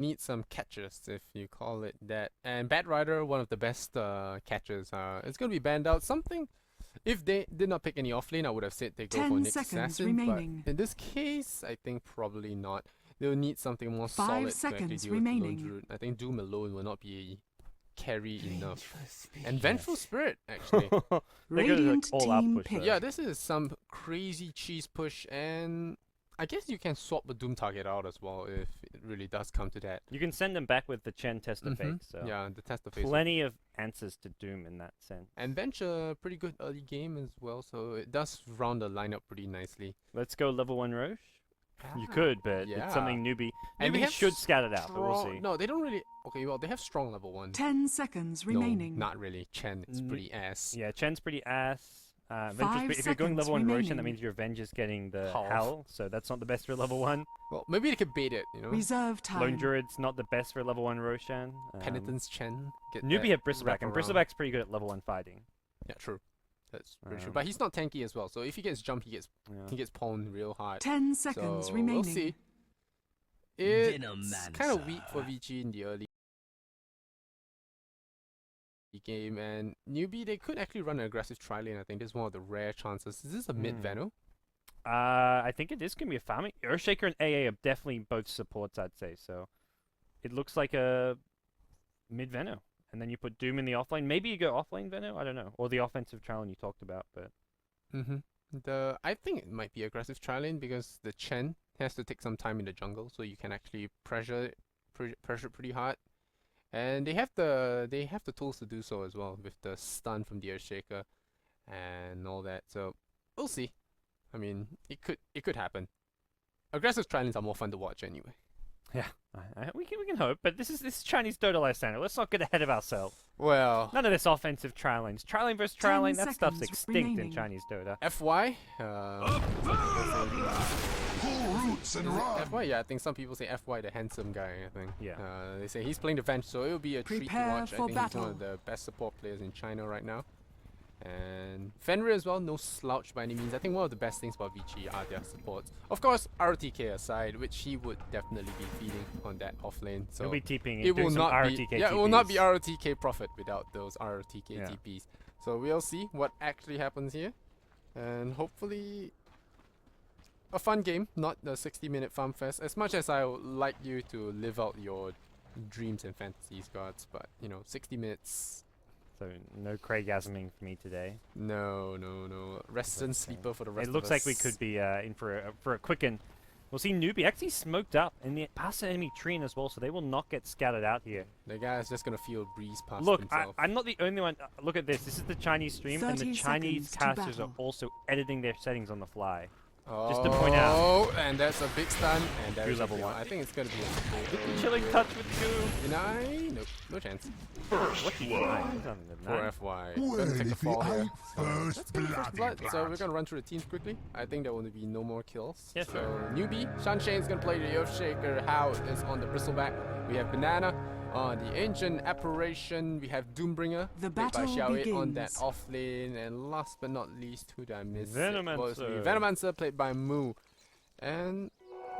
need some catchers, if you call it that. And Bat Rider, one of the best catchers. It's going to be banned out. Something, if they did not pick any offlane, I would have said they go for 10 Nick seconds Assassin. remaining. But in this case, I think probably not. They'll need something more 5 solid to seconds actually deal remaining. with the Lone Druid. I think Doom alone will not be carry enough. And Vengeful Spirit, actually. Radiant all out team push pick. there. Yeah, this is some crazy cheese push, and I guess you can swap the Doom target out as well if it really does come to that. You can send them back with the Chen tester fake, so Yeah, the test of phase. plenty of answers to Doom in that sense. And Venture, pretty good early game as well, so it does round the lineup pretty nicely. Let's go level 1 Roche. You could, but Yeah. it's something newbie. And they Newbie have should scat it out, but we'll strong- see. No, they don't really. Okay, well, they have strong level 1. 10 seconds No, remaining. not really. Chen, it's pretty ass. Yeah, Chen's pretty ass. Venture's 5 if you're going seconds level 1 Roshan, that remaining. means your Venge is getting the Howl. Howl, so that's not the best for level 1. Well, maybe they could bait it, you know? Reserve time. Lone Druid's not the best for level 1 Roshan. Penitence Chen. Get Newbie that have Bristleback, and wraparound. Bristleback's pretty good at level 1 fighting. Yeah, true. That's pretty true. Um, But he's not tanky as well, so if he gets jumped, he Yeah. gets pawned real hard. 10 seconds So remaining. we'll see. It's kind of weak for Vici in the early game, and Newbie, they could actually run an aggressive tri-lane. I think this is one of the rare chances. Is this a mid Veno? I think it is going to be a farming. Earthshaker and AA are definitely both supports, I'd say. So it looks like a mid Veno. And then you put Doom in the offlane. Maybe you go offlane Veno? I don't know. Or the offensive tri-lane you talked about. But I think it might be aggressive tri-lane because the Chen has to take some time in the jungle, so you can actually pressure pretty hard. And they have the tools to do so as well with the stun from the Earthshaker and all that. So we'll see. I mean, it could happen. Aggressive tri-lanes are more fun to watch anyway. yeah, we can hope. But this is Chinese Dota Lysander. Let's not get ahead of ourselves. Well, None of this offensive tri-lanes. Tri-lane versus 10 tri-lane, that stuff's seconds extinct in remaining. Chinese Dota. FY. Roots and run. FY, yeah, I think some people say FY the handsome guy, I think. Yeah. They say he's playing the Venge, so it'll be a treat to Prepare watch. I for think he's one battle. of the best support players in China right now. And Fenrir as well, no slouch by any means. I think one of the best things about Vici are their supports. Of course, RTK aside, which he would definitely be feeding on that offlane. So He'll be TPing it will doing some not RTK be, yeah, it will not be TPs. RTK profit without those RTK Yeah. TPs. So we'll see what actually happens here, and hopefully a fun game, not the 60-minute farm fest. As much as I would like you to live out your dreams and fantasies, gods, but 60 minutes. So no Craigasming for me today. No. Rest and sleeper for the rest It of looks us. like we could be in for a quicken. We'll see Newbie actually smoked up in the past enemy tree as well, so they will not get scattered out here. The guy is just gonna feel breeze past Look, himself. I'm not the only one. Look at this. This is the Chinese stream, and the 30 Chinese seconds to casters are battle. also editing their settings on the fly. Oh, just to point out. and that's a big stun, and Goo there's level a 1. I think it's gonna be a Chilling touch with Goo. deny. Nope, no chance. What do you mean? For FY. Well, Gonna take the if you fall here. ain't So first let's go first bloody blood. So blood. we're gonna run through the teams quickly. I think there will be no more kills. Yes, so sir. Newbie, Shanshane's gonna play the Earthshaker. How is on the Bristleback. We have Banana on the Ancient Apparition. We have Doombringer The played by battle Xiaowei on that begins. off lane. And last but not least, who did I miss? Venomancer. Venomancer played by Moo. And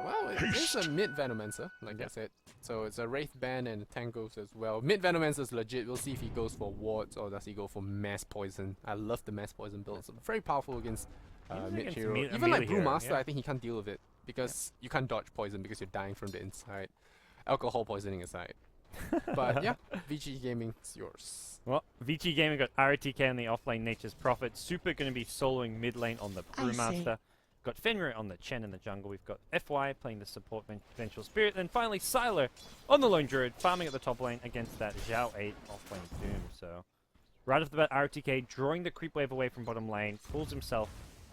well, it is a mid Venomancer, like I said. So it's a Wraith Band and Tangos as well. Mid Venomancer is legit. We'll see if he goes for wards or does he go for mass poison. I love the mass poison build. It's very powerful against Even mid against hero. a Even like melee hero, Brewmaster, yeah. I think he can't deal with it because you can't dodge poison because you're dying from the inside. Alcohol poisoning aside. But yeah, VG Gaming is yours. Well, Vici Gaming got RTK on the offlane Nature's Prophet. Super going to be soloing mid lane on the Brewmaster. Got Fenrir on the Chen in the jungle. We've got FY playing the support Vengeful Spirit. Then finally Sylar on the Lone Druid, farming at the top lane against that Zhao 8 offlane Doom. So right off the bat, RTK drawing the creep wave away from bottom lane, pulls himself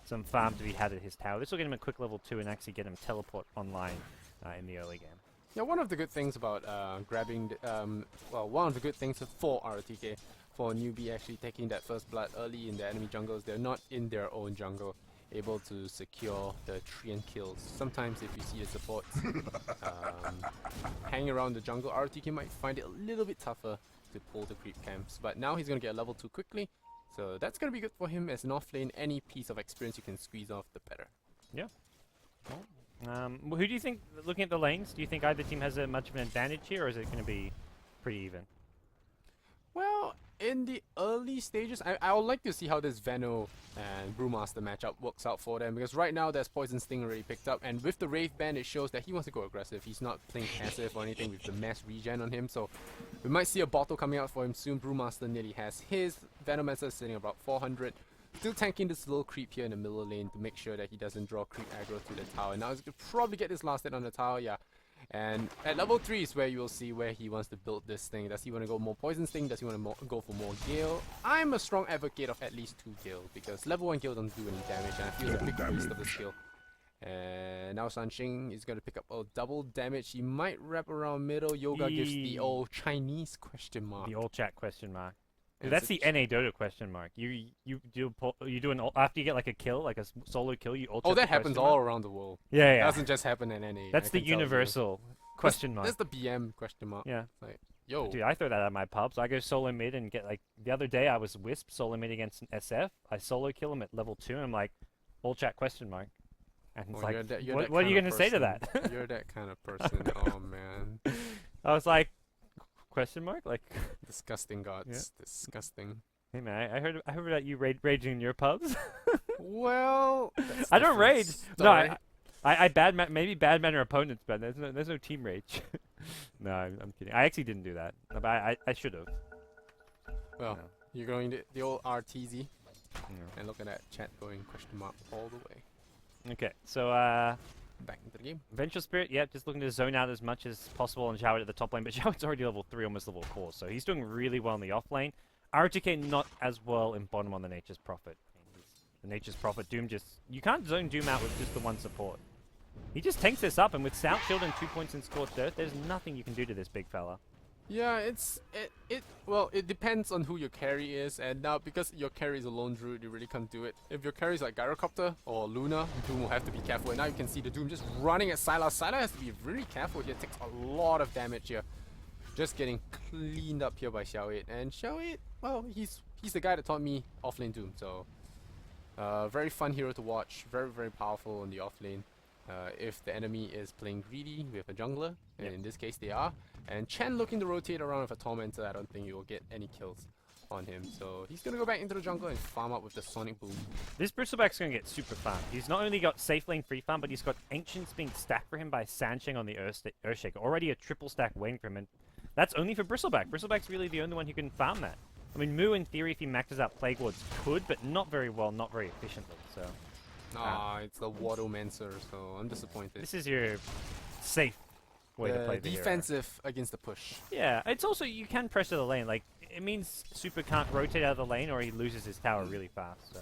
some farm to be had at his tower. This will get him a quick level 2 and actually get him teleport online in the early game. Yeah, one of the good things about grabbing, one of the good things for RTK, for Newbie actually taking that first blood early in the enemy jungles, they're not in their own jungle, able to secure the Treant kills. Sometimes if you see the supports hang around the jungle, RTK might find it a little bit tougher to pull the creep camps. But now he's going to get a level 2 quickly, so that's going to be good for him as an offlane. Any piece of experience you can squeeze off, the better. Yeah. Well, Who do you think, looking at the lanes, do you think either team has much of an advantage here, or is it going to be pretty even? Well, in the early stages, I would like to see how this Veno and Brewmaster matchup works out for them, because right now there's Poison Sting already picked up, and with the Wraith Band it shows that he wants to go aggressive. He's not playing passive or anything with the mass regen on him, so we might see a bottle coming out for him soon. Brewmaster nearly has his. Venomancer is sitting about 400. Still tanking this little creep here in the middle lane to make sure that he doesn't draw creep aggro to the tower. Now he's gonna probably get this last hit on the tower, yeah. And at level 3 is where you will see where he wants to build this thing. Does he want to go more Poison Sting? Does he want to go for more Gale? I'm a strong advocate of at least 2 Gale, because level 1 Gale doesn't do any damage, and I feel it's a big waste of the skill. And now Sanxing is going to pick up a double damage. He might wrap around middle. Yoga gives the old Chinese question mark. The old chat question mark. And That's the NA Dota question mark. You do after you get like a kill, like a solo kill, you ult. Oh, that happens all around the world. Yeah, It yeah. doesn't just happen in NA. That's I the can tell you. universal question mark. That's the BM question mark. Yeah. Like, yo. Dude, I throw that at my pubs. I go solo mid and get like the other day I was Wisp solo mid against an SF. I solo kill him at level 2 and I'm like, all chat question mark. And it's Oh, like, you're that what are you kind gonna of say to person. that? You're that kind of person. Oh man. I was like, question mark? Like, Disgusting gods. Disgusting. hey man, I heard that you raging in your pubs. Well, that's I don't different rage. No, story. I maybe bad manner opponents, but there's no team rage. No, I'm kidding. I actually didn't do that, but I should have. Well, No. you're going to the old RTZ No. and look at that chat going question mark all the way. Okay, so Back into the game. Vengeful Spirit, yeah, just looking to zone out as much as possible and Xiaowei at the top lane, but Xiaowei's already level 3, almost level 4, so he's doing really well in the off lane. RTK not as well in bottom on the Nature's Prophet. The Nature's Prophet, Doom just... You can't zone Doom out with just the one support. He just tanks this up, and with South Shield and 2 points in Scorched Earth, there's nothing you can do to this big fella. Yeah, well, it depends on who your carry is, and now because your carry is a lone druid, you really can't do it. If your carry is like Gyrocopter or Luna, Doom will have to be careful. And now you can see the Doom just running at Sylar. Sylar has to be really careful here. Takes a lot of damage here. Just getting cleaned up here by Xiaowei. And Xiaowei, well, he's the guy that taught me offlane Doom. So, very fun hero to watch. Very, very powerful in the offlane. If the enemy is playing greedy with a jungler, and in this case they are, and Chen looking to rotate around with a Tormentor, I don't think you will get any kills on him. So he's going to go back into the jungle and farm up with the Sonic Boom. This Bristleback's going to get super farmed. He's not only got safe lane free farm, but he's got Ancients being stacked for him by Sansheng on the Earthshaker. Already a triple stack waiting for him, and that's only for Bristleback. Bristleback's really the only one who can farm that. I mean, Moo in theory, if he maxes out Plague Wards, could, but not very well, not very efficiently, so... It's the Waddlemancer, so I'm disappointed. This is your safe way to play the hero. defensive against the push. Yeah, it's also, you can pressure the lane. Like, it means Super can't rotate out of the lane or he loses his tower really fast, so...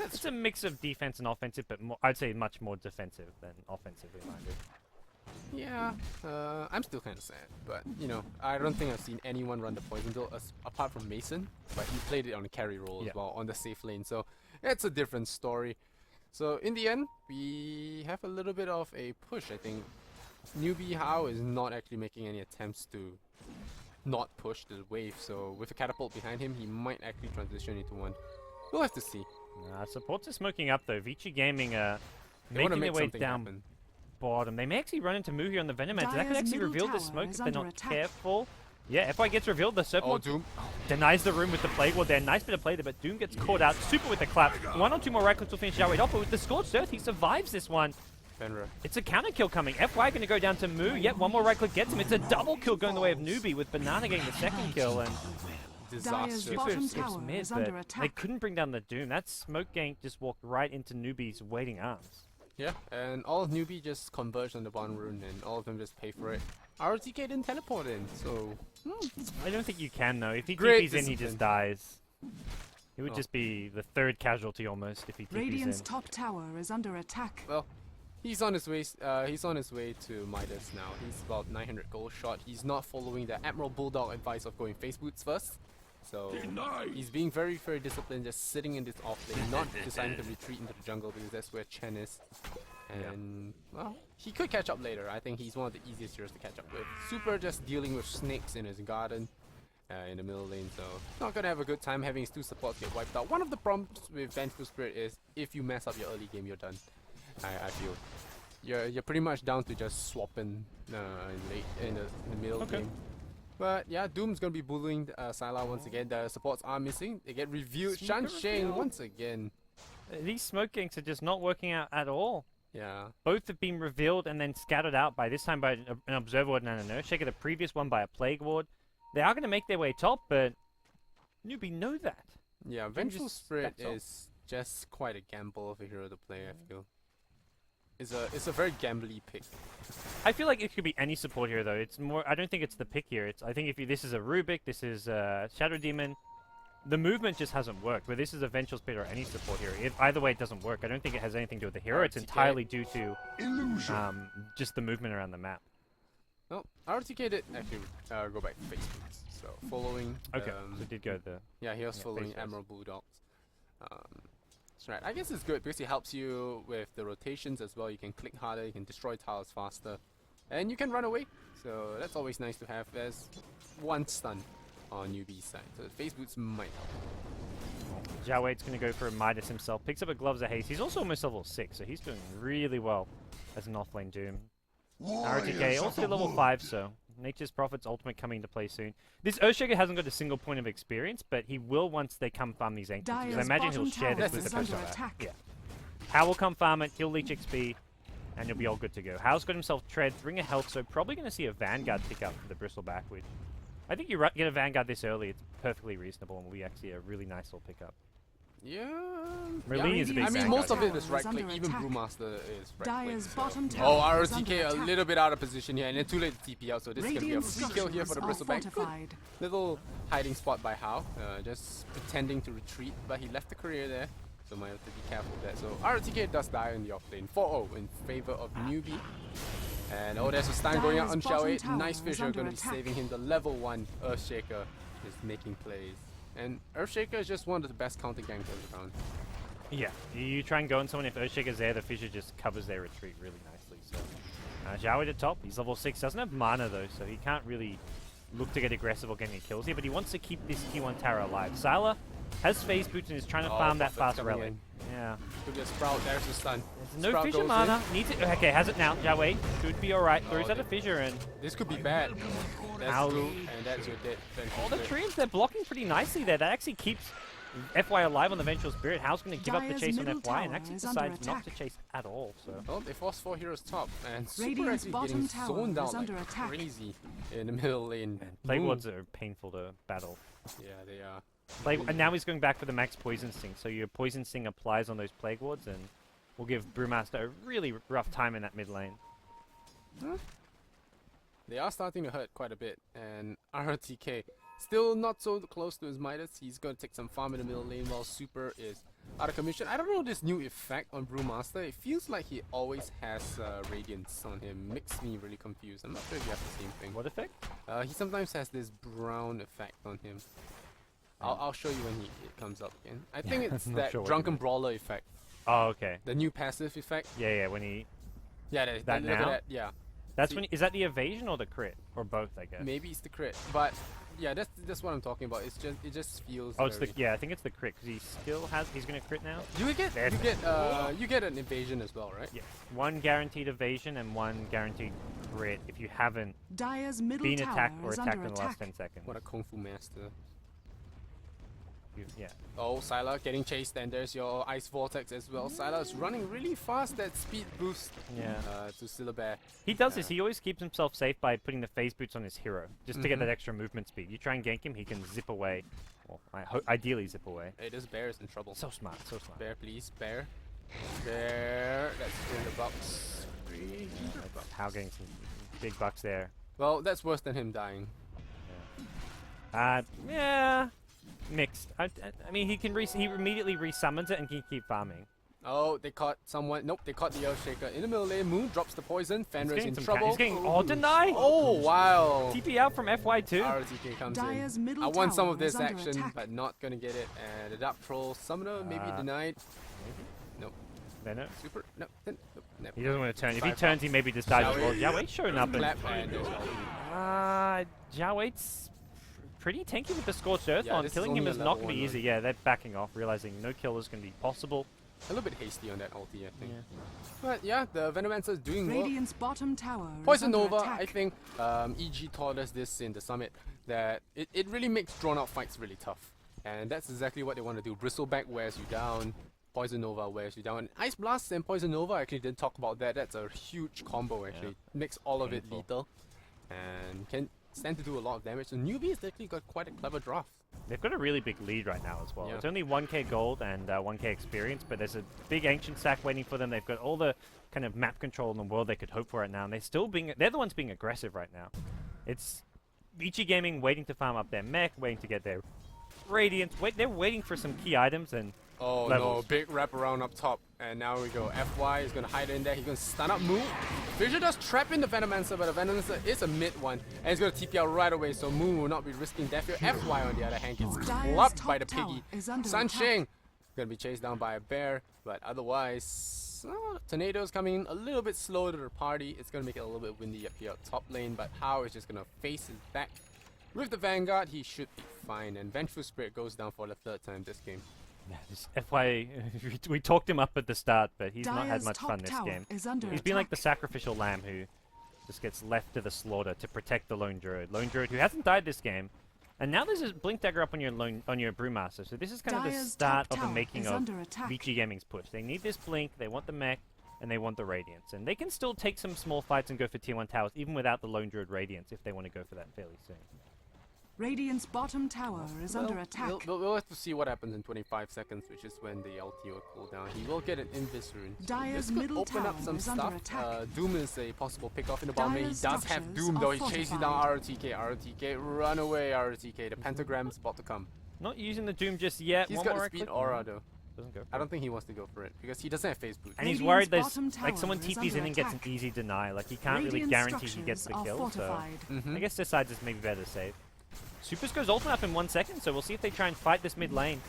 It's a mix of defense and offensive, but more, I'd say much more defensive than offensively minded. Yeah, I'm still kind of sad, but you know, I don't think I've seen anyone run the poison build apart from Mason, but he played it on a carry role as well on the safe lane, so it's a different story. So in the end, we have a little bit of a push. I think NewBee Hao is not actually making any attempts to not push the wave, so with a catapult behind him, he might actually transition into one. We'll have to see. Supports are smoking up though. Vici Gaming They want to making their make way something down happen. bottom. They may actually run into Moo here on the Venomancer. That could Dire's actually middle reveal the tower smoke if is they're under not attack. careful. Yeah, FY gets revealed. The Serpent Oh, Doom. denies the room with the Plague Ward there. Nice bit of play there, but Doom gets caught out. Super with the clap. 1 or 2 more right clicks will finish Xiaowei off, but with the Scorched Earth, he survives this one. Fenrir. It's a counter kill coming. FY going to go down to Moo. Yet one more right click gets him. It's a double kill going the way of NewBee with Banana getting the second kill. And Disastrous. Dire's bottom Super tower mid, is but under they attack. couldn't bring down the Doom. That smoke gank just walked right into NewBee's waiting arms. Yeah, and all of NewBee just converged on the bottom rune, and all of them just pay for it. RTK didn't teleport in, so I don't think you can though. If he Great TP's in, he discipline. just dies. He would Oh. just be the 3rd casualty almost if he TP's Radiant's in. top tower is under attack. well, he's on his way. He's on his way to Midas now. He's about 900 gold shot. He's not following the Admiral Bulldog advice of going face boots first. So he's being very, very disciplined, just sitting in this off lane, not deciding to retreat into the jungle because that's where Chen is. And well, he could catch up later. I think he's one of the easiest heroes to catch up with. Super just dealing with snakes in his garden in the middle lane, so not gonna have a good time having his 2 supports get wiped out. One of the problems with Vengeful Spirit is if you mess up your early game, you're done. I feel. you're pretty much down to just swapping late in the middle Okay. game. But yeah, Doom's gonna be bullying Sylar once again. The supports are missing. They get reviewed. Sneaker Shansheng reveal. once again. These smoke ganks are just not working out at all. Yeah. Both have been revealed and then scattered out by this time by an Observer Ward and an Earthshaker. The previous one by a Plague Ward. They are going to make their way top, but NewBee know that. Yeah, Don't Vengeful just Spirit step top. is just quite a gamble of a hero to play, I feel. It's a very gambly pick. I feel like it could be any support hero though. It's more. I don't think it's the pick here. I think if this is a Rubik, this is a Shadow Demon. The movement just hasn't worked. Where this is a Vengeful Spirit or any support hero. Either way, it doesn't work. I don't think it has anything to do with the hero. It's RTK. entirely due to Illusion. just the movement around the map. Well, RTK did actually go back to face boots. So following. Okay, so it did go the. Yeah, he was Yeah, following face first. Emerald Bulldogs. That's right. I guess it's good because it helps you with the rotations as well. You can click harder, you can destroy tiles faster, and you can run away. So that's always nice to have as one stun on NewBee's side. So face boots might help. Zhao Wei's going to go for a Midas himself. Picks up a Gloves of Haste. He's also almost level 6, so he's doing really well as an offlane Doom. RTK Warriors of also the level wood. 5, so Nature's Prophet's ultimate coming into play soon. This Earthshaker hasn't got a single point of experience, but he will once they come farm these Ancients. Because I Dire's imagine he'll bottom share tower this with is the under person. attack. Yeah. Hao will come farm it, he'll leech XP, and he'll be all good to go. Hao's got himself Tread, Ring of Health, so probably going to see a Vanguard pick up for the Bristleback, which I think you get a Vanguard this early, it's perfectly reasonable, and will be actually a really nice little pickup. Yeah. Merlin is a big I mean, Vanguard. most of it Tower is is right click. under Even attack. Brewmaster is right Dire's click. bottom So. tower Oh, is under RTK a attack. little bit out of position here, and then too late to TP out. So this is gonna be a Radiant free kill here for the structures Bristleback. are Good fortified. little hiding spot by Hao, just pretending to retreat, but he left the career there, so might have to be careful of that. So RTK does die in the offlane, 4-0 in favor of NewBee. And oh, there's a stun going out on Dire's bottom Xiao tower Nice is Fisher under going to be attack. saving him. The level 1 Earthshaker is making plays. And Earthshaker is just one of the best counter gankers around. Yeah, you try and go on someone, if Earthshaker's there, the Fissure just covers their retreat really nicely. So, Zhao at top, he's level 6, doesn't have mana though, so he can't really look to get aggressive or get any kills here, but he wants to keep this T1 tower alive. Sylar has phase boots and is trying to Oh, farm that Prophet's fast coming relic. in. Yeah. Could be a Sprout, there's the stun. There's no Sprout Fissure goes mana. Needs it. Okay, has it now. Zhao Wei should be alright. Throws Oh, out a Fissure and This could be bad. That's Ow. through, and that's your dead. all the treants, they're blocking pretty nicely there. That actually keeps FY alive on the Vengeful Spirit. Hao's going to give up the Dire's chase on middle FY and tower actually is under decides not to attack. chase at all. So Well, they forced 4 heroes top, and Super Radiant's actually bottom getting tower zoned is down under like attack. crazy in the middle lane. Plague Boom. Wards are painful to battle. Yeah, they are. And now he's going back for the max Poison Sting. So your Poison Sting applies on those Plague Wards and will give Brewmaster a really rough time in that mid lane. They are starting to hurt quite a bit, and RTK still not so close to his Midas. He's going to take some farm in the middle lane while Super is out of commission. I don't know this new effect on Brewmaster. It feels like he always has Radiance on him. Makes me really confused. I'm not sure if he has the same thing. What effect? He sometimes has this brown effect on him. I'll show you when it comes up again. I think it's I'm not that sure what you Drunken mean. Brawler effect. Oh, okay. The new passive effect. Yeah, when he... Yeah, That look at now? that. Yeah. That's See- when... Is that the evasion or the crit? Or both, I guess. Maybe it's the crit, but yeah, that's what I'm talking about. It just feels. Oh, it's the... very- Yeah, I think it's the crit, because he still has... He's going to crit now? You get There's you get an evasion as well, right? Yes. One guaranteed evasion and one guaranteed crit if you haven't Dire's middle been tower attacked or is attacked under in the last attack. 10 seconds. What a kung fu master. Yeah. Oh, Sylar getting chased, and there's your ice vortex as well. Sylar is running really fast. That speed boost Yeah. to Syllabear. He does this. He always keeps himself safe by putting the phase boots on his hero, just to get that extra movement speed. You try and gank him, he can zip away. Well, ideally zip away. Hey, this bear is in trouble. So smart, so smart. Bear, please, bear. Bear. That's 300 bucks. 300 bucks. How getting some big bucks there. Well, that's worse than him dying. Yeah. Mixed. I mean, he can he immediately resummons it and can keep farming. Oh, they caught someone. Nope, they caught the Earthshaker in the middle lane. Moon drops the poison. He's Fenrir's getting in some trouble. he's getting deny. Oh, wow. TP out from FY2. RTK comes Dire's in. middle I want some tower of this is under action, attack. but not gonna get it. And the Dark Troll Summoner maybe denied. Nope. Venom. Super. No. Nope. Never. He doesn't want to turn. If he Five turns, he maybe just dies as well. Xiao Wei. Jiaowei's showing up and Clap and there's all. Jiaowei's pretty tanky with the Scorched Earth Yeah, on. this is Killing him only a is not level going to be one, easy. Yeah, they're backing off, realizing no kill is going to be possible. A little bit hasty on that ulti, I think. Yeah. But yeah, the Venomancer is doing well. Radiant's bottom tower is Poison under Nova, attack. I think EG taught us this in the summit, that it really makes drawn out fights really tough. And that's exactly what they want to do. Bristleback wears you down, Poison Nova wears you down. Ice Blast and Poison Nova, I actually didn't talk about that. That's a huge combo actually. Makes all of it Painful. lethal. And can stand to do a lot of damage. So NewBee has actually got quite a clever draft. They've got a really big lead right now as well. Yeah. It's only 1k gold and 1k experience, but there's a big ancient stack waiting for them. They've got all the kind of map control in the world they could hope for right now, and they're the ones being aggressive right now. It's Vici Gaming waiting to farm up their mech, waiting to get their Radiance. They're waiting for some key items and Oh levels. no, big wraparound up top. And now we go. FY is going to hide in there. He's going to stun up Moo. Fissure does trap in the Venomancer, but the Venomancer is a mid one. And he's going to TP out right away, so Moo will not be risking death here. FY on the other hand gets Dire's clubbed by top the tower piggy. is under Sunshine going to be chased down by a bear, but otherwise, Tornado's coming a little bit slow to the party. It's going to make it a little bit windy up here top lane, but Hao is just going to face his back. With the Vanguard, he should be fine, and Vengeful Spirit goes down for the third time this game. Yeah, this FY, we talked him up at the start, but he's not had Dire's much top fun this tower game. is under He's been like the attack. sacrificial lamb who just gets left to the slaughter to protect the Lone Druid. Lone Druid who hasn't died this game. And now there's a Blink Dagger up on your Brewmaster, so this is kind of the Dire's start top of the tower making is of under attack. Vici Gaming's push. They need this Blink, they want the mech, and they want the Radiance. And they can still take some small fights and go for tier 1 towers, even without the Lone Druid Radiance, if they want to go for that fairly soon. Radiant's bottom tower is under attack. We'll have to see what happens in 25 seconds, which is when the LT will cool down. He will get an Invis rune. Dire's This could middle open up tower some is under stuff. attack. Doom is a possible pick-off in the bottom lane. He Dire's does have structures Doom are though. He chases down fortified. RTK, run away RTK. The pentagram's about to come. Not using the Doom just yet. He's One got more a speed click. aura though. Doesn't go for I it. don't think he wants to go for it because he doesn't have phase boost. And he's Radiant's worried there's bottom like someone tower is TPs in under and gets an attack. easy deny. Like he can't really Radiant guarantee he gets the structures kill. are So fortified. I guess decides it's maybe better to save. Supers goes ultimate up in 1 second, so we'll see if they try and fight this mid lane.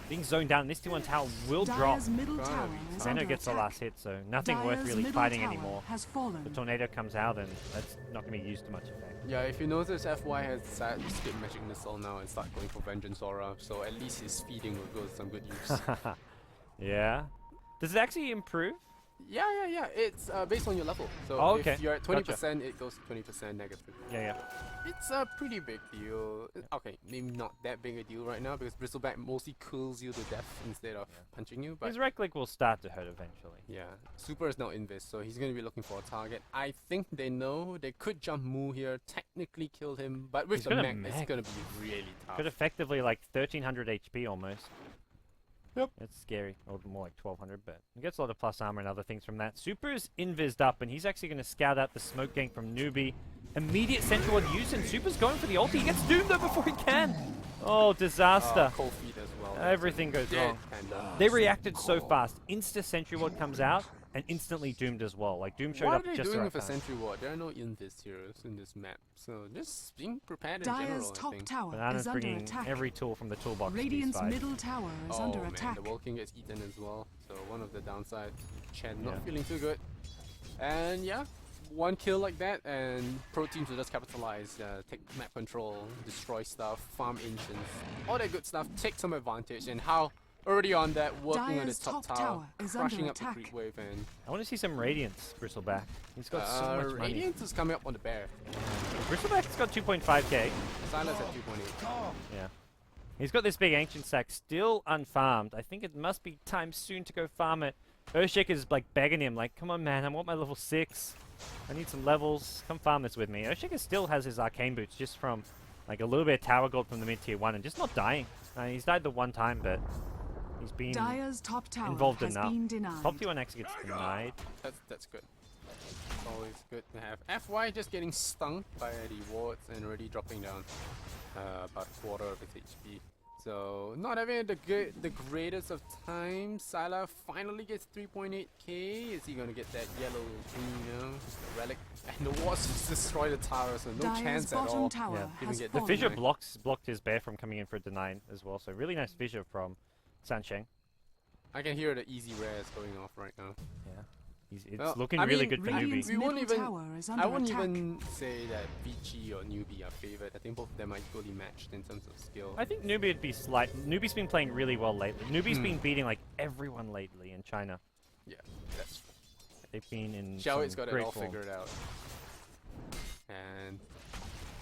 Being zoned down, this T1 tower will drop. Dire's middle Gotta tower be is Zeno under gets the attack. last hit, so nothing worth Dire's really middle fighting tower anymore. has fallen. The tornado comes out, and that's not going to be used to much effect. Yeah, if you notice, FY has decided to skip Magic Missile now and start going for Vengeance Aura, so at least his feeding will go to some good use. Yeah. Does it actually improve? Yeah. It's based on your level. So Oh, okay. if you're at Gotcha. 20%, it goes to 20% negative. Yeah. It's a pretty big deal. Okay, maybe not that big a deal right now because Bristleback mostly cools you to death instead of punching you. But His right click will start to hurt eventually. yeah, Super is now Invis, so he's going to be looking for a target. I think they know they could jump Moo here, technically kill him, but with He's the got a mech, it's mech. going to be really tough. Got effectively like 1300 HP almost. Yep. It's scary. Or more like 1200, but he gets a lot of plus armor and other things from that. Super's invised up, and he's actually going to scout out the smoke gank from NewBee. Immediate central ward use, and Super's going for the ulti. He gets doomed though before he can. Oh, disaster. Cold feet as well. Everything goes Dead wrong. Panda. They reacted so fast. Insta sentry ward comes out, and instantly doomed as well. Like Doom showed What up are they just the doing right with a time. sentry ward? There are no Invis heroes in this map, so just being prepared in Dire's general, I top think. tower Banana's is under bringing attack. every tool from the toolbox to these Radiant's fights. middle tower is Oh under man, attack. the Walking gets eaten as well, so one of the downside. Chen not Yeah. feeling too good. And yeah, one kill like that, and pro teams will just capitalize, take map control, destroy stuff, farm ancients, all that good stuff, take some advantage, and how already on that, working on his Dire's top top tower, tower is under crushing up the attack. creep wave, and I want to see some Radiance, Bristleback. He's got so much money. Radiance is coming up on the bear. Bristleback's got 2.5k. Silas at 2.8. Yeah. He's got this big ancient stack still unfarmed. I think it must be time soon to go farm it. Earthshaker's like begging him, like, come on man, I want my level 6. I need some levels. Come farm this with me. Earthshaker still has his arcane boots just from like a little bit of tower gold from the mid tier 1 and just not dying. He's died the one time, but he's been Dire's top tower involved has enough. been denied. Top tier 1 actually gets denied. That's good. It's always good to have. FY just getting stung by the wards and already dropping down about a quarter of its HP. So not having the greatest of times. Syla finally gets 3.8k. Is he gonna get that yellow the relic? And the wards just destroy the tower, so no Dire's chance at bottom all. tower Yeah. Even has get The Oh, fissure nice. blocked his bear from coming in for a deny as well. So really nice fissure from Sansheng. I can hear the easy rares going off right now. Yeah. It's Well, looking I really mean, good for Radiant's NewBee. We won't middle even- tower is under I wouldn't attack. even say that Vici or NewBee are favored. I think both of them are equally matched in terms of skill. I think NewBee would be slight. NewBee's been playing really well lately. NewBee's been beating like everyone lately in China. Yeah, that's true. They've been in Xiao's some got it great all form. figured out. And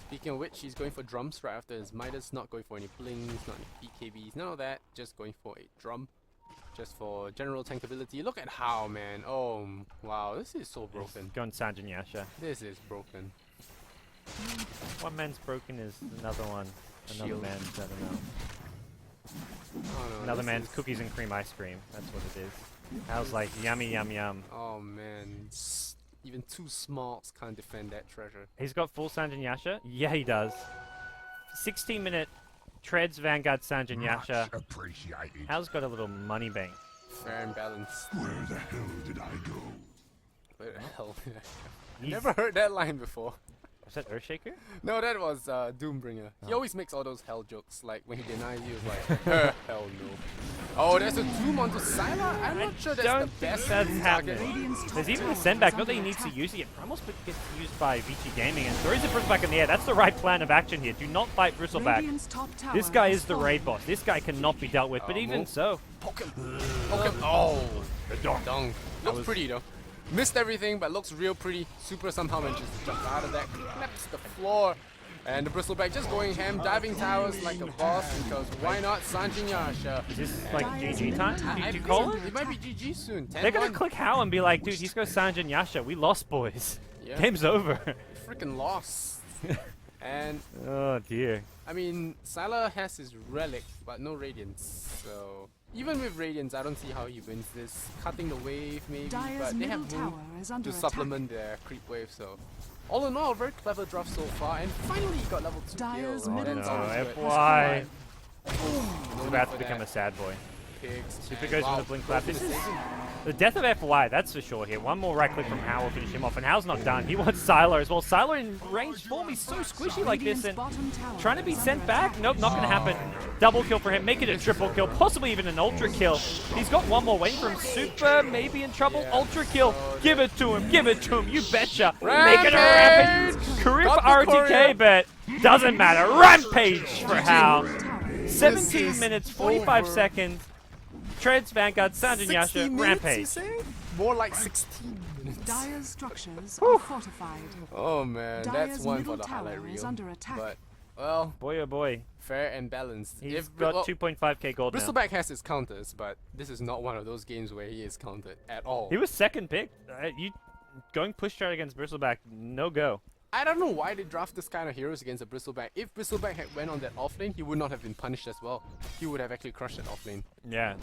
speaking of which, he's going for drums right after his Midas, not going for any blings, not any BKBs, none of that, just going for a drum. Just for general tankability. Look at how, man. Oh, wow, this is so broken. Going Sanjin Yasha. This is broken. One man's broken is another one. Another Shield. man's, I don't know. Oh, no, Another this man's is- cookies and cream ice cream. That's what it is. How's like yummy yum yum. Oh, man. Even two smarts can't defend that treasure. He's got full Sanjin Yasha? Yeah, he does. 16-minute Treads Vanguard Sanjin Yasha. Much appreciated. Hal's got a little money bank. Fair and balanced. Where the hell did I go? Where the hell did I go? He's- Never heard that line before. Was that Earthshaker? No, that was Doombringer. He Oh. always makes all those hell jokes, like when he denies you, it's like, hell no. Oh, there's a Doom onto Sylar? I'm not sure that's the don't think best that's Doom target. happening. Radiant's top There's even a tower sendback. is Not that he under needs to attack. use it yet. Almost gets used by Vici Gaming and throws the Bristleback in the air. That's the right plan of action here. Do not fight Bristleback. Radiant's top tower This guy has is the fallen. raid boss. This guy cannot be dealt with. But Oh, even move. so, Poke him. Poke him. Oh, The dog. dunk. Looks was- pretty though. Missed everything, but looks real pretty. Super somehow manages to jump out of that. Claps the floor. And the Bristleback just going ham, diving towers like a boss, because why not Sanjin Yasha? is this like Dyer's GG time? middle Do tower you is call under it? It might be GG soon. 10-1. They're gonna click How and be like, dude, he's got Sanjin Yasha. We lost, boys. Yeah. Game's over. Freaking lost. And Oh dear. I mean, Sylar has his relic, but no Radiance. So even with Radiance, I don't see how he wins this. Cutting the wave, maybe, Dyer's but they middle have room tower is under to attack. supplement their creep wave. So all in all, very clever draft so far. And finally, he got level 2 Dyer's kill. middle no, tower has FY. fallen. He's about to become a sad boy. Pigs. Super and goes wow, with the blink clap. goes This with is the saving. the death of FY, that's for sure here. One more right click from How will finish him off. And How's not done. He wants Sylar as well. Sylar in range form, he's so squishy like this. Radiant's And bottom tower trying to be is sent under back? attack. Nope, not going to happen. Double kill for him, make it a triple kill, possibly even an ultra kill. He's got one more waiting for him. Super, maybe in trouble. Yeah. Ultra kill. Oh, Give it to him, you betcha. Make it a Rampage! rampage. Career Got for the RTK, courier. but doesn't matter. Rampage for How. Tower is 17 is minutes, 45 over. seconds. Treads, Vanguard, Sanjin 60 Yasha, minutes, you Rampage. say? More like 16 minutes. Dyer's structures are fortified. Oh man, that's Dyer's one for middle the highlight tower is reel. under attack. But well, Boy, oh boy. fair and balanced. He's got 2.5k gold now. Bristleback has his counters, but this is not one of those games where he is countered at all. He was second pick. You going push strat against Bristleback, no go. I don't know why they draft this kind of heroes against a Bristleback. If Bristleback had went on that offlane, he would not have been punished as well. He would have actually crushed that offlane. Yeah,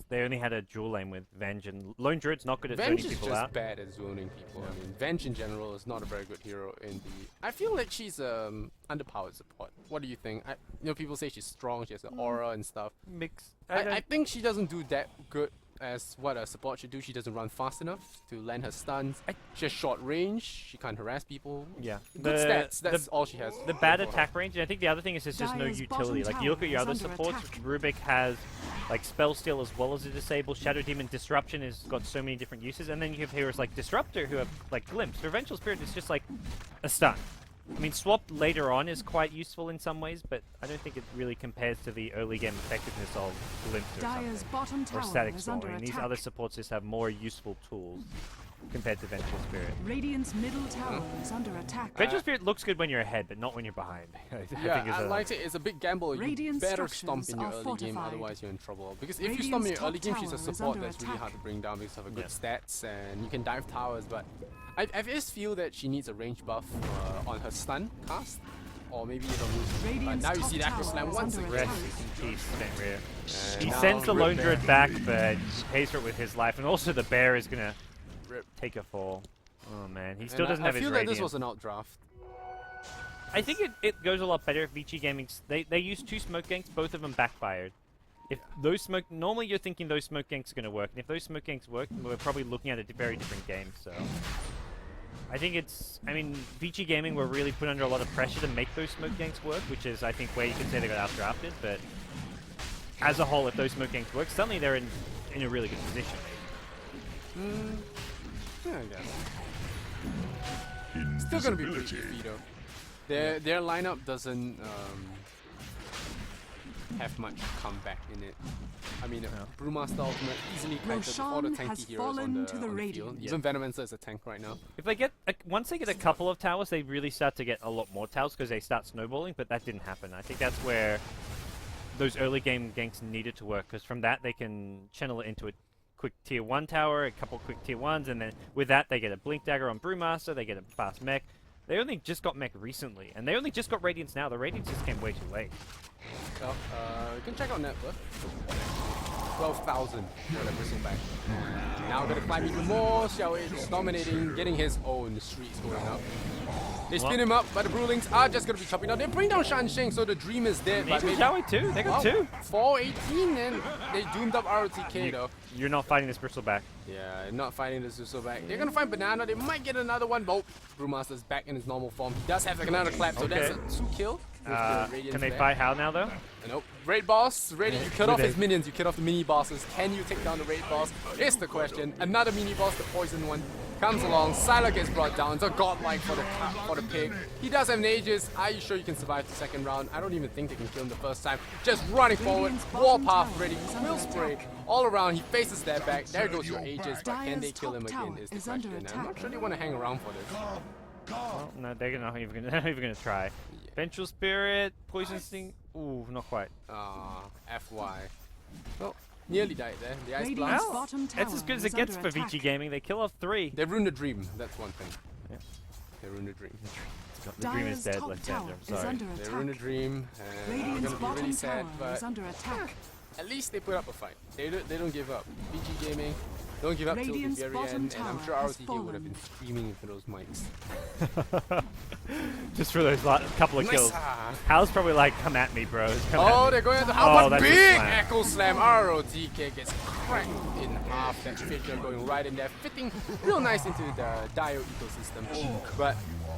they only had a dual lane with Venge, and Lone Druid's not good at Venge zoning is people just out. bad at zoning people. I mean, Venge in general is not a very good hero in the... I feel like she's underpowered support. What do you think? People say she's strong, she has an aura and stuff. Mix. I think she doesn't do that good as what a support should do. She doesn't run fast enough to land her stuns. She has short range, she can't harass people. Yeah. Good stats, that's all she has. The bad attack range, and I think the other thing is there's just no Dyer's utility. bottom Like, you look at your tower other is under supports, attack. Rubik has like Spell Steal as well as a disable. Shadow Demon Disruption has got so many different uses, and then you have heroes like Disruptor who have like Glimpse. Revengeful Spirit is just like a stun. I mean, Swap later on is quite useful in some ways, but I don't think it really compares to the early game effectiveness of Glimpse or Dyer's something. bottom Or tower Static is under Scoring. These attack. other supports just have more useful tools compared to Vengeful Spirit. Radiant's middle tower is under attack. Vengeful Spirit looks good when you're ahead, but not when you're behind. I think is I a- like it. It's a big gamble. You Radiant better stomp structures in your are early game, fortified. otherwise you're in trouble. Because if you stomp in Radiant's your early game, top she's a tower is support under that's really hard to attack. bring down because of her good Yeah. stats, and you can dive towers. But I just feel that she needs a range buff on her stun cast, or maybe even lose. But Radiant's now you top see the Acro tower Slam is once under again. Rest in peace, Fenrir. And He now sends the Rip Lone Bear. Druid back, but he pays for it with his life, and also the bear is gonna Rip. take a fall. Oh man, he still And doesn't I have his feel that Radiant. this was an outdraft. I think it goes a lot better if Vici Gaming. They used 2 smoke ganks, both of them backfired. If those smoke, normally you're thinking those smoke ganks are gonna work, and if those smoke ganks work, we're probably looking at a very different game. So I think I mean, Vici Gaming were really put under a lot of pressure to make those smoke ganks work, which is I think where you can say they got outdrafted. But as a whole, if those smoke ganks work, suddenly they're in a really good position. Yeah, I guess. Still gonna be pretty iffy though. Their lineup doesn't have much comeback in it. I mean, Brewmaster ultimate easily kited all the Roshan has tanky heroes on fallen the, to the on the radiant. field. Even Venomancer is a tank right now. If they get once they get a couple of towers, they really start to get a lot more towers because they start snowballing. But that didn't happen. I think that's where those early game ganks needed to work, because from that they can channel it into a quick tier 1 tower, a couple quick tier 1s, and then with that they get a blink dagger on Brewmaster. They get a fast mech. They only just got mech recently, and they only just got Radiance now. The Radiance just came way too late. Well, you can check out net worth. 12,000 for the bristleback. Now gonna climb even more. Xiao is dominating, getting his own streaks going up. They spin him up, but the Brewlings are just gonna be chopping down. They bring down Shansheng, so the dream is dead. But maybe Xiao too. They got 2. 418, and they doomed up ROTK though. You're not fighting this bristleback. Yeah, not fighting the Zusovac. They're gonna find Banana. They might get another one. Nope. Brewmaster's back in his normal form. He does have another clap, so that's a 2 kill. Can they fight Hal now though? Nope. Raid boss, ready. You cut off his minions, you cut off the mini bosses. Can you take down the raid boss? Is the question. Another mini boss, the poison one, comes along. Sylar gets brought down. It's a godlike for the pig. He does have an Aegis. Are you sure you can survive the second round? I don't even think they can kill him the first time. Just running forward. Warpath ready. Will spray all around. He faces that back. There goes your Aegis. But can they kill him again is the question. I'm not sure they want to hang around for this. Well, no, they're not even gonna try. Yeah. Vengeful Spirit, Poison Sting. Ooh, not quite. FY. Well, nearly died there. The Ice Radiant's Blast. bottom tower That's as good as it is gets under for Vici attack. Gaming. They kill off 3. They ruined the dream. That's one thing. Yeah. They ruined the dream. The dream is Dire's dead, top Lysander. tower I'm is sorry. under They ruined the attack. dream. And I'm Radiant's gonna be bottom really sad, tower but is under attack. at least they put up a fight. They don't give up. BG Gaming don't give up till the Radiant's very bottom end, and I'm sure tower has ROTK would have fallen. been screaming for those mics. Just for those couple of kills. Hal's probably like, come at me, bros. Come at Oh, me. they're going to Oh, how about that's a big slam. Echo Slam? ROTK gets cracked in half. That figure going right in there, fitting real nice into the Dio ecosystem. But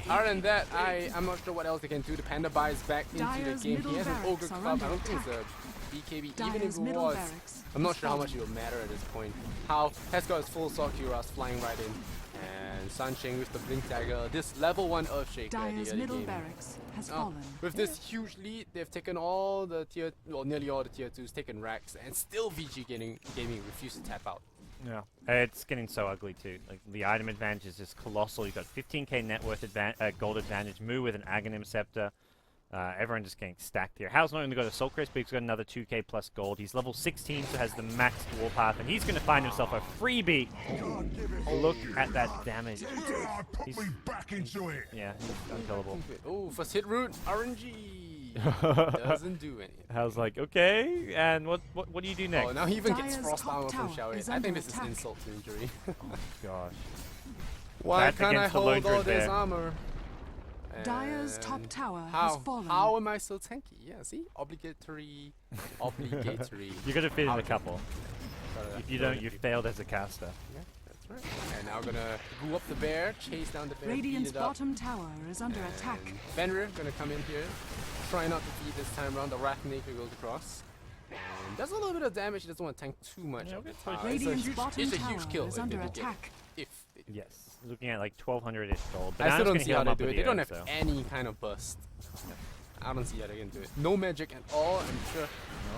other than that, I'm not sure what else they can do. The Panda buys back into Dire's the game. He middle has an Ogre barracks are Club. I under don't think it's attack. a BKB. Even if Dire's it middle was, barracks I'm not has sure how much fallen. it will matter at this point. How has got his full Sakuras flying right in. And Sunshine with the Blink Dagger. This level 1 Earthshaker at Dire's the early middle game. barracks has Oh, fallen. with this huge lead, they've taken all the nearly all the tier 2s, taken racks, and still VG Gaming refused to tap out. Yeah, it's getting so ugly too. Like the item advantage is just colossal. You've got 15k net worth gold advantage. Moo with an Aghanim Scepter. Everyone just getting stacked here. Hal's not only got a Soul Crest, but he's got another 2k plus gold. He's level 16, so has the maxed Warpath, and he's going to find himself a freebie. Look at that damage. Put He's- me back into it. Yeah, he's unkillable. Oh, first hit route, RNG doesn't do anything. Hal's like, okay, and what do you do next? Oh, now he even gets Dire's frost top armor from tower Xiao. is I under think this is attack. insult to injury. Gosh. Why That's can't I against the hold Lone all Druid this there. armor? Dire's top And tower has how? fallen. How am I so tanky? Yeah, see, obligatory. You're going to fit in a Ouch. couple. If you don't, you failed as a caster. Yeah, that's right. And now gonna go up the bear, chase down the bear, Radiant's beat it up. bottom tower is under attack. And Fenrir gonna come in here, try not to feed this time around. The Rathnacre goes across. And does a little bit of damage, he doesn't want to tank too much Yeah, of it. it's fine. Radiant's bottom it's a tower huge kill is if under they do get it. attack. If they do. Yes. Looking at like 1200-ish gold. I still Banana's don't gonna see heal how him they up do at it. the They don't end, have so. any kind of burst. I don't see how they can do it. No magic at all, I'm sure.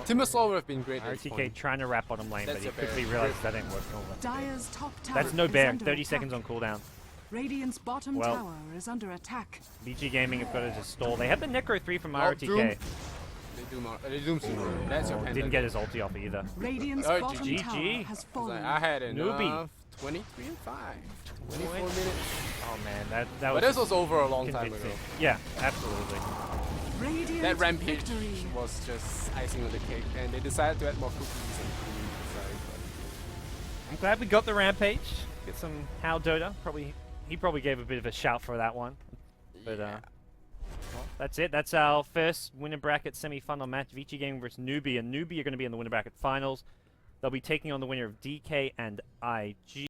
Timbersaw would have been great at this RTK point. trying to wrap bottom lane, That's but he a bear. quickly realized that ain't working. Dire's top tower That's no is bear. under 30 attack. seconds on cooldown. Radiant's bottom Well. tower is under attack. BG Gaming have got to just stall. They have the Necro 3 from Oh, RTK. Doom. They doom soon. That's your panda. Didn't get his ulti off either. Radiant's Oh, bottom GG. tower has I was fallen. like, I had NewBee. enough. 23 and 5. 24 minutes. Oh man, that But was this was over a long time convincing. ago. Yeah, absolutely. Radiant That rampage victory. was just icing on the cake, and they decided to add more cookies and cream inside. I'm glad we got the rampage. Get some How Dota. He probably gave a bit of a shout for that one. But Yeah. well, that's it. That's our first winner bracket semi-final match. Vici Gaming versus NewBee, and NewBee are going to be in the winner bracket finals. They'll be taking on the winner of DK and IG.